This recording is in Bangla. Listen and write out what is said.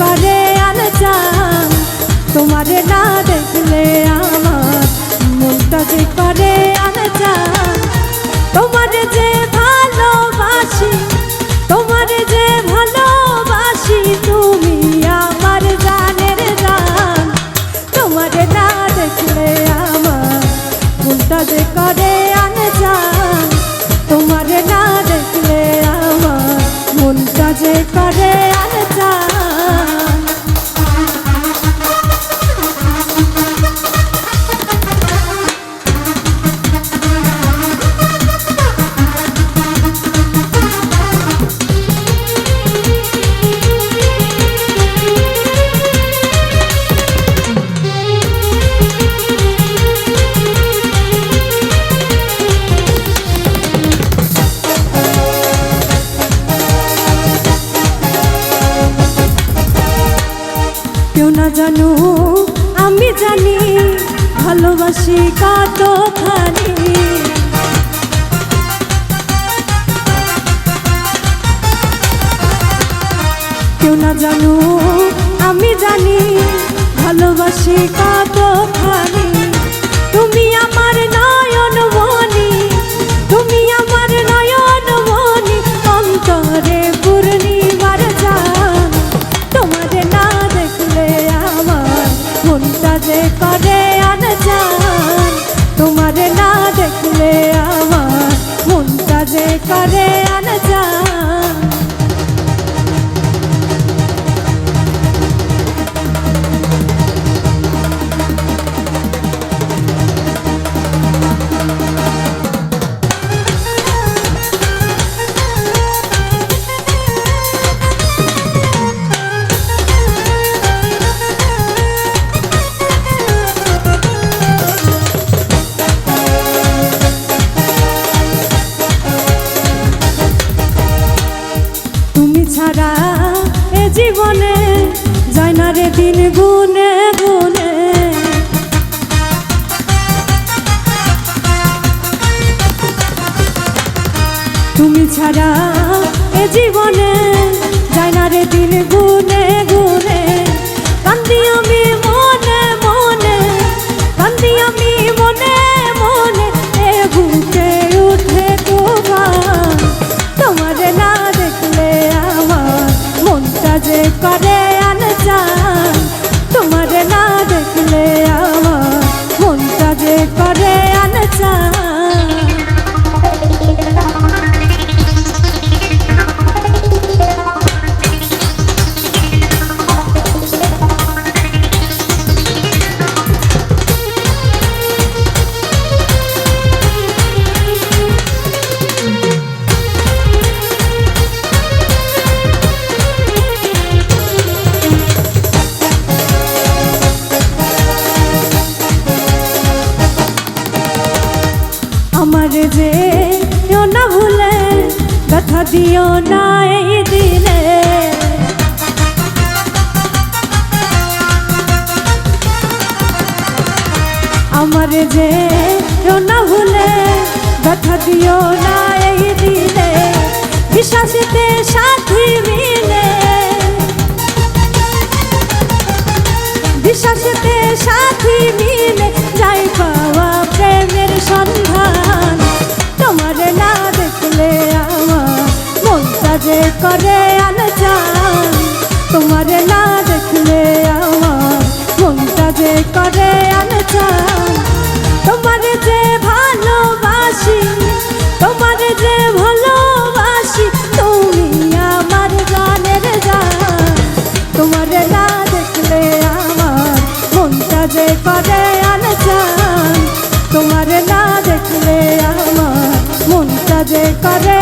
করে আনজাম, তোমারে না দেখলে আমার মনটা যে করে আনজাম। তোমারে যে ভালোবাসি, তোমারে যে ভালোবাসি, তুমি আমার জানের জান। তোমারে না দেখলে আমার মনটা যে করে আনজাম, তোমারে না দেখলে আমার মনটা যে করে আনজাম। কেউ না জানো আমি জানি ভালোবাসি কতখানি। কেউ না জানো আমি জানি ভালোবাসি কতখানি। তুমি আমার নয়ন মনি, তুমি আমার নয়ন মনি, অন্তরে পূর্ণিমার জান। তোমারে না দেখলে আমার মনটা যে করে আনজান, তোমারে না দেখলে আমার মনটা যে করে আনজান। ছাড়া এ জীবনে যায় না রে দিন গুনে গুনে। তুমি ছাড়া এ জীবনে যায় না রে দিন গুনে গুনে। কান্দি আমি মনে মনে, কান্দি আমি মনে মনে, এ বুকে উঠে তোমার। তোমারে না দেখলে আমার মনটা যে করে আনজান, তোমারে না দেখলে আমার মনটা যে করে আনজান। আমারে যে না ভুলে ব্যথা দিও না এই দিনে। আমারে যে না ভুলে ব্যথা দিও না এই দিনে। বিশ্বাসেতে সাথী মিলে, বিশ্বাসেতে সাথী মিলে, যাই পাওয়া প্রেমের সন্ধান। তোমারে না দেখলে আমার মনটা যে করে আনজান, তোমারে না দেখলে আমার মনটা যে করে আনজান। তোমারে যে ভালোবাসি, তোমারে যে ভালোবাসি, তুমি আমার জানের জান। তোমারে না দেখলে আমার মনটা যে করে আনজান, তোমারে না দেখলে আমার মনটা যে করে